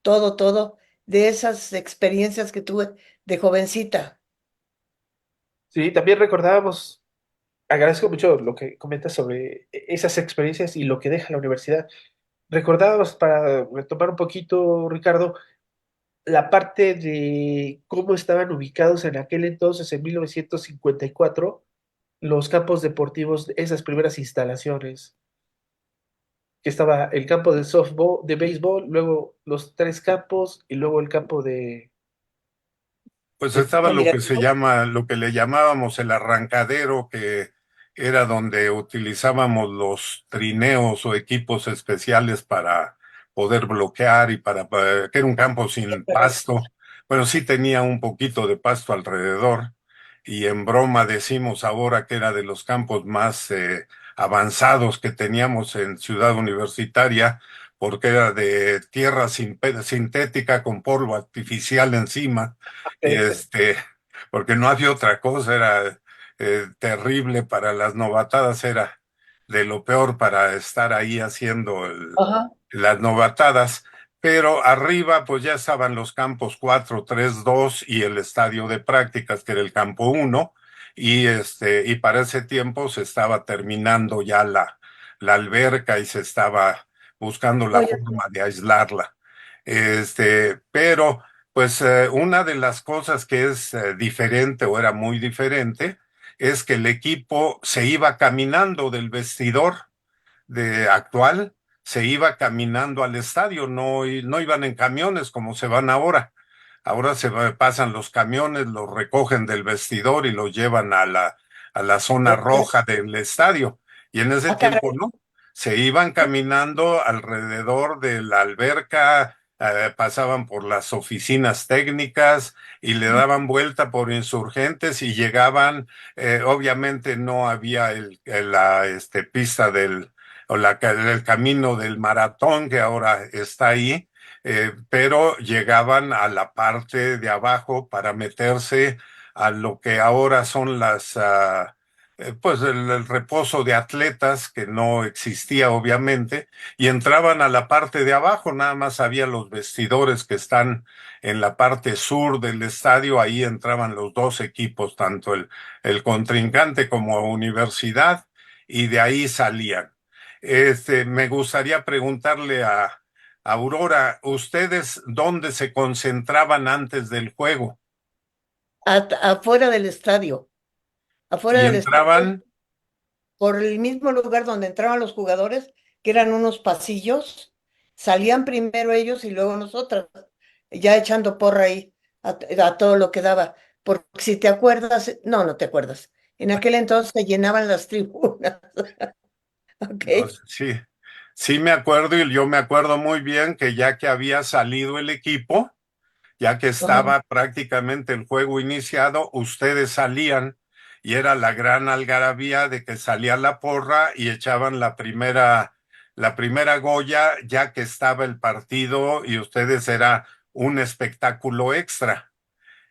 todo de esas experiencias que tuve de jovencita. Sí, también recordábamos, agradezco mucho lo que comentas sobre esas experiencias y lo que deja la universidad. Recordábamos, para retomar un poquito, Ricardo, la parte de cómo estaban ubicados en aquel entonces, en 1954, los campos deportivos, esas primeras instalaciones, que estaba el campo de softball, de béisbol, luego los tres campos y luego el campo Pues de estaba lo que se Camerativo. llama, lo que le llamábamos el arrancadero, que era donde utilizábamos los trineos o equipos especiales para poder bloquear y que era un campo sin Correcto. pasto. Bueno, sí tenía un poquito de pasto alrededor y en broma decimos ahora que era de los campos más avanzados que teníamos en Ciudad Universitaria, porque era de tierra sintética con polvo artificial encima y porque no había otra cosa, era terrible para las novatadas, era de lo peor para estar ahí haciendo Ajá. las novatadas, pero arriba pues ya estaban los campos 4, 3, 2 y el estadio de prácticas, que era el campo uno y para ese tiempo se estaba terminando ya la alberca y se estaba buscando la Oye, forma de aislarla. Pero pues una de las cosas que es diferente o era muy diferente es que el equipo se iba caminando del vestidor de actual, se iba caminando al estadio, no iban en camiones como se van ahora. Ahora pasan los camiones, los recogen del vestidor y los llevan a la zona roja del estadio. Y en ese ah, tiempo caray. no, se iban caminando alrededor de la alberca, pasaban por las oficinas técnicas y le daban vuelta por Insurgentes y llegaban, obviamente no había la pista o el camino del maratón que ahora está ahí, pero llegaban a la parte de abajo para meterse a lo que ahora son pues el reposo de atletas, que no existía obviamente, y entraban a la parte de abajo, nada más había los vestidores que están en la parte sur del estadio, ahí entraban los dos equipos, tanto el contrincante como universidad, y de ahí salían. Me gustaría preguntarle a Aurora, ¿ustedes dónde se concentraban antes del juego? Afuera del estadio, afuera Y del estadio, entraban, por el mismo lugar donde entraban los jugadores, que eran unos pasillos, salían primero ellos y luego nosotras, ya echando porra ahí a todo lo que daba. Porque si te acuerdas, no, no te acuerdas. En aquel entonces se llenaban las tribunas, ¿ok? no sé, sí, sí me acuerdo y yo me acuerdo muy bien que ya que había salido el equipo, ya que Ajá. estaba prácticamente el juego iniciado, ustedes salían y era la gran algarabía de que salía la porra y echaban la primera goya ya que estaba el partido y ustedes era un espectáculo extra.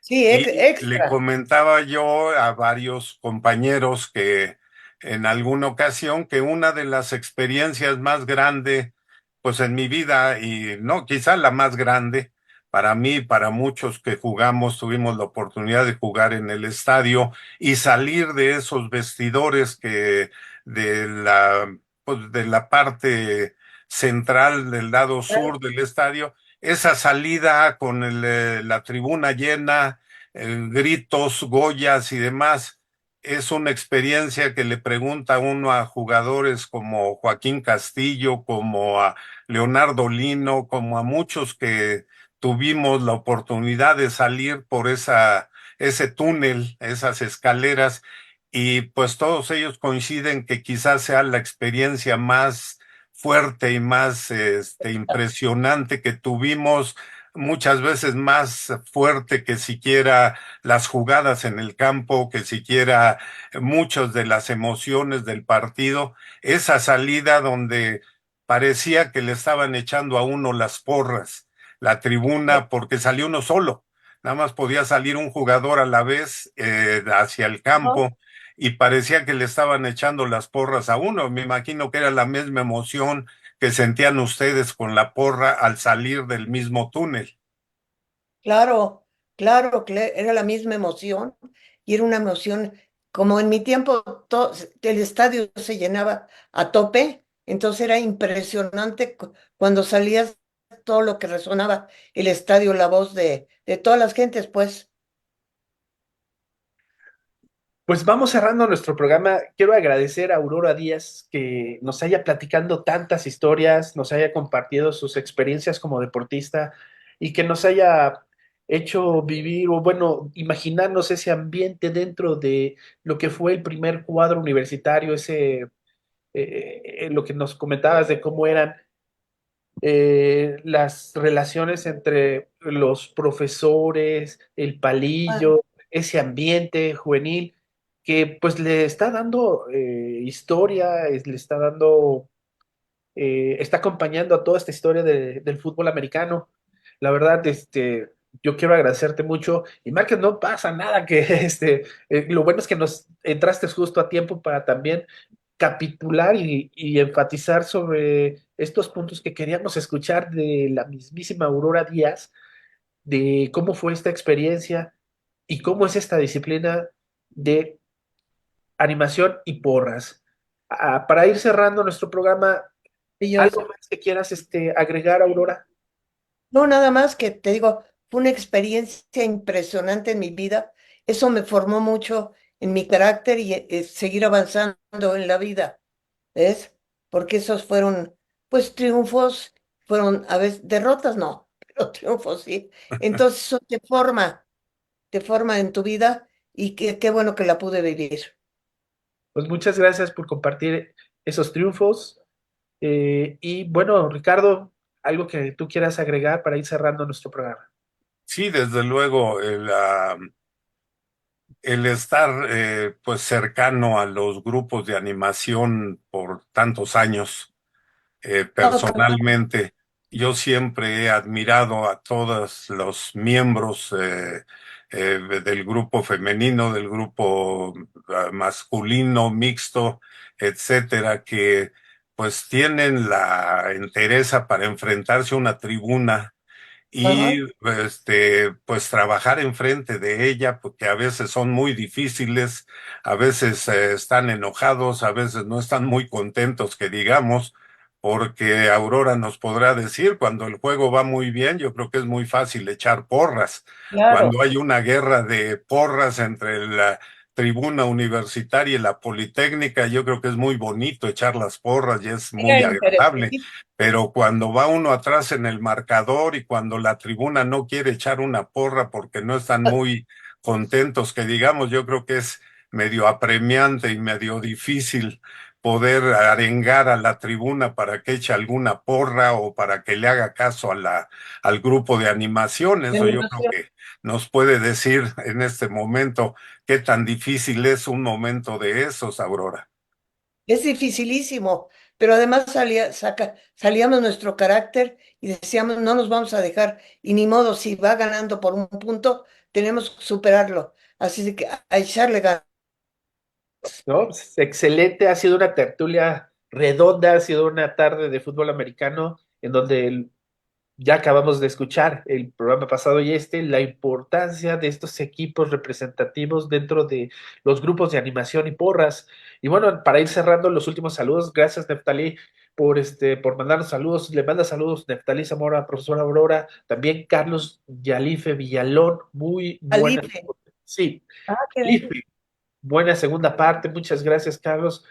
Sí, Y le extra. comentaba yo a varios compañeros que en alguna ocasión que una de las experiencias más grandes, pues en mi vida, y no, quizá la más grande, para mí, para muchos que jugamos, tuvimos la oportunidad de jugar en el estadio y salir de esos vestidores de la, pues de la parte central del lado sur del estadio, esa salida con la tribuna llena, gritos, goyas y demás. es una experiencia que le pregunta uno a jugadores como Joaquín Castillo, como a Leonardo Lino, como a muchos que tuvimos la oportunidad de salir por ese túnel, esas escaleras, y pues todos ellos coinciden que quizás sea la experiencia más fuerte y más impresionante que tuvimos, muchas veces más fuerte que siquiera las jugadas en el campo, que siquiera muchas de las emociones del partido, esa salida donde parecía que le estaban echando a uno las porras, la tribuna, porque salió uno solo, nada más podía salir un jugador a la vez hacia el Ajá. campo y parecía que le estaban echando las porras a uno. Me imagino que era la misma emoción que sentían ustedes con la porra al salir del mismo túnel. Claro, claro, era la misma emoción y era una emoción, como en mi tiempo el estadio se llenaba a tope, entonces era impresionante cuando salías todo lo que resonaba el estadio, la voz de todas las gentes, pues. Pues vamos cerrando nuestro programa. Quiero agradecer a Aurora Díaz que nos haya platicando tantas historias, nos haya compartido sus experiencias como deportista y que nos haya hecho vivir o bueno, imaginarnos ese ambiente dentro de lo que fue el primer cuadro universitario, lo que nos comentabas de cómo eran las relaciones entre los profesores, el Ah, palillo, ese ambiente juvenil que pues le está dando historia, le está dando, está acompañando a toda esta historia del fútbol americano. La verdad, yo quiero agradecerte mucho y Márquez, no pasa nada que lo bueno es que nos entraste justo a tiempo para también capitular y enfatizar sobre estos puntos que queríamos escuchar de la mismísima Aurora Díaz, de cómo fue esta experiencia y cómo es esta disciplina de animación y porras. Para ir cerrando nuestro programa, ¿algo maravilloso. más que quieras agregar, Aurora? No, nada más que te digo, fue una experiencia impresionante en mi vida. Eso me formó mucho en mi carácter y seguir avanzando en la vida. ¿Ves? Porque esos fueron, pues, triunfos, fueron a veces derrotas, no, pero triunfos sí. Entonces eso te forma en tu vida y qué bueno que la pude vivir. Pues muchas gracias por compartir esos triunfos. Y bueno, Ricardo, algo que tú quieras agregar para ir cerrando nuestro programa. Sí, desde luego, el estar pues cercano a los grupos de animación por tantos años, No, claro, personalmente, yo siempre he admirado a todos los miembros del grupo femenino, del grupo masculino, mixto, etcétera, que pues tienen la entereza para enfrentarse a una tribuna y ajá, pues trabajar enfrente de ella, porque a veces son muy difíciles, a veces están enojados, a veces no están muy contentos, que digamos, porque Aurora nos podrá decir, cuando el juego va muy bien, yo creo que es muy fácil echar porras. Cuando claro. hay una guerra de porras entre la tribuna universitaria y la politécnica, yo creo que es muy bonito echar las porras y es Era muy agradable, interesante. pero cuando va uno atrás en el marcador y cuando la tribuna no quiere echar una porra porque no están muy contentos, que digamos, yo creo que es medio apremiante y medio difícil poder arengar a la tribuna para que eche alguna porra o para que le haga caso a al grupo de animación. De Eso yo creo animación. que nos puede decir en este momento qué tan difícil es un momento de esos, Aurora. Es dificilísimo, pero además salíamos nuestro carácter y decíamos, no nos vamos a dejar, y ni modo, si va ganando por un punto, tenemos que superarlo. Así de que a echarle ganas. ¿No? Pues, excelente, ha sido una tertulia redonda, ha sido una tarde de fútbol americano en donde ya acabamos de escuchar el programa pasado y la importancia de estos equipos representativos dentro de los grupos de animación y porras. Y bueno, para ir cerrando los últimos saludos, gracias Neftalí por mandarnos saludos. Le manda saludos Neftalí Zamora, profesora Aurora, también Carlos Yalife Villalón, muy buena. Alife. Sí, Ah, qué bien. Yalife buena segunda parte. Muchas gracias, Carlos.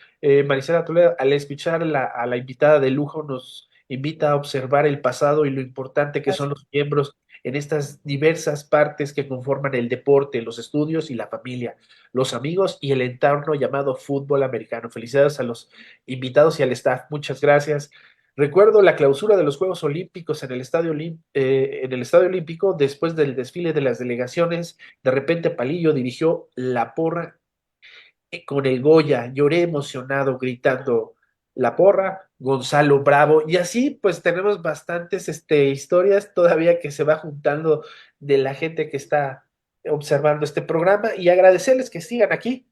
Marisela Toledo, al escuchar a la invitada de lujo, nos invita a observar el pasado y lo importante que son Gracias. los miembros en estas diversas partes que conforman el deporte, los estudios y la familia, los amigos y el entorno llamado fútbol americano. Felicidades a los invitados y al staff. Muchas gracias. Recuerdo la clausura de los Juegos Olímpicos en el Estadio Olímpico, después del desfile de las delegaciones. De repente Palillo dirigió la porra con el Goya, lloré emocionado gritando la porra, Gonzalo Bravo, y así pues tenemos bastantes historias todavía que se va juntando de la gente que está observando este programa y agradecerles que sigan aquí.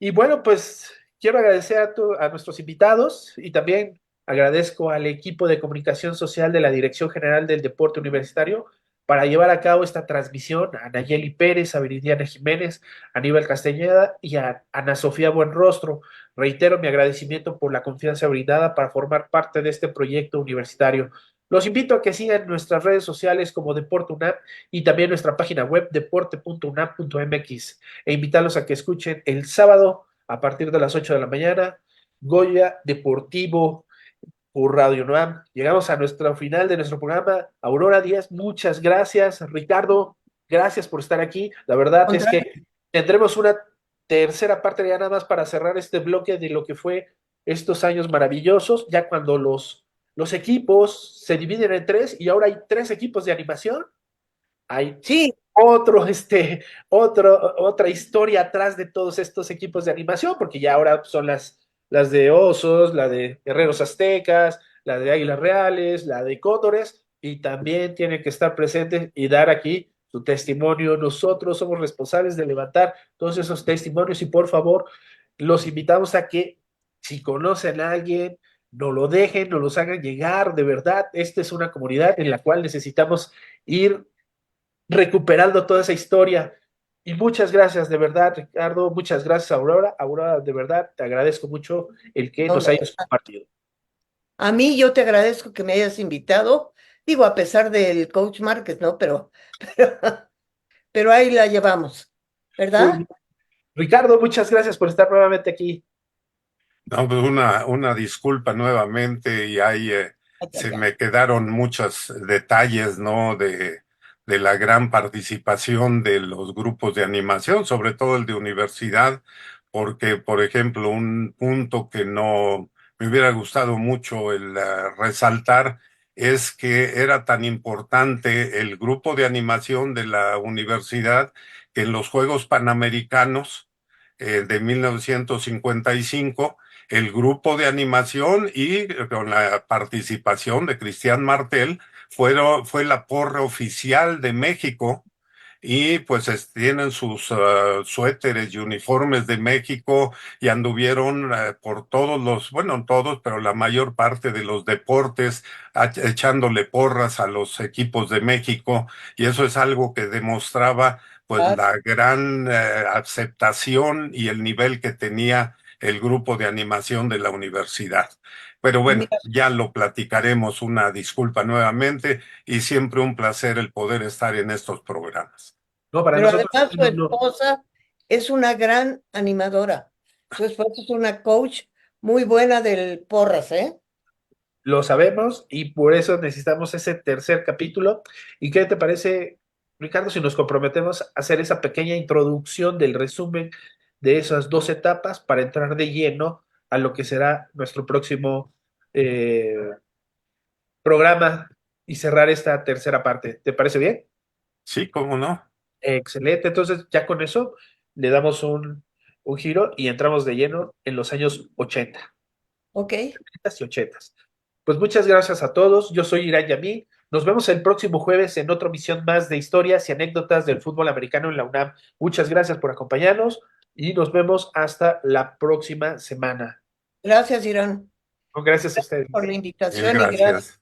Y bueno, pues quiero agradecer a nuestros invitados y también agradezco al equipo de comunicación social de la Dirección General del Deporte Universitario para llevar a cabo esta transmisión, a Nayeli Pérez, a Viridiana Jiménez, a Aníbal Castañeda y a Ana Sofía Buenrostro. Reitero mi agradecimiento por la confianza brindada para formar parte de este proyecto universitario. Los invito a que sigan nuestras redes sociales como Deporte UNAM y también nuestra página web deporte.unam.mx e invitarlos a que escuchen el sábado a partir de las 8 de la mañana, Goya Deportivo por Radio Noam. Llegamos a nuestro final de nuestro programa. Aurora Díaz, muchas gracias. Ricardo, gracias por estar aquí. La verdad es Contrario, que tendremos una tercera parte ya nada más para cerrar este bloque de lo que fue estos años maravillosos, ya cuando los equipos se dividen en tres y ahora hay tres equipos de animación. Hay sí, otro, otra historia atrás de todos estos equipos de animación, porque ya ahora son las de Osos, la de Guerreros Aztecas, la de Águilas Reales, la de Cóndores, y también tiene que estar presente y dar aquí su testimonio. Nosotros somos responsables de levantar todos esos testimonios y por favor, los invitamos a que si conocen a alguien, no lo dejen, no los hagan llegar, de verdad, esta es una comunidad en la cual necesitamos ir recuperando toda esa historia. Y muchas gracias, de verdad, Ricardo. Muchas gracias, Aurora. Aurora, de verdad, te agradezco mucho el que no, nos no. hayas compartido. A mí yo te agradezco que me hayas invitado, digo, a pesar del coach Márquez, ¿no? Pero, pero ahí la llevamos, Muy ¿verdad? bien. Ricardo, muchas gracias por estar nuevamente aquí. No, pues una disculpa nuevamente y ahí Ay, ay, se ay. me quedaron muchos detalles, ¿no? De la gran participación de los grupos de animación, sobre todo el de universidad, porque, por ejemplo, un punto que no me hubiera gustado mucho el resaltar es que era tan importante el grupo de animación de la universidad que en los Juegos Panamericanos de 1955 el grupo de animación y con la participación de Cristian Martel fue la porra oficial de México y pues tienen sus suéteres y uniformes de México y anduvieron por todos los, bueno, todos, pero la mayor parte de los deportes echándole porras a los equipos de México y eso es algo que demostraba pues Claro. la gran aceptación y el nivel que tenía el grupo de animación de la universidad. Pero Y bueno, mira, ya lo platicaremos, una disculpa nuevamente y siempre un placer el poder estar en estos programas. No, para pero nosotros además es su un honor. esposa es una gran animadora. Su esposa es una coach muy buena del Porras, ¿eh? Lo sabemos y por eso necesitamos ese tercer capítulo. ¿Y qué te parece, Ricardo, si nos comprometemos a hacer esa pequeña introducción del resumen de esas dos etapas para entrar de lleno a lo que será nuestro próximo eh, programa y cerrar esta tercera parte? ¿Te parece bien? Sí, cómo no. Excelente. Entonces, ya con eso le damos un giro y entramos de lleno en los años 80 Ok. y 80. Pues muchas gracias a todos. Yo soy Irán Yamí. Nos vemos el próximo jueves en otra misión más de historias y anécdotas del fútbol americano en la UNAM. Muchas gracias por acompañarnos y nos vemos hasta la próxima semana. Gracias, Irán, Gracias a ustedes. por la Mil invitación y gracias gracias.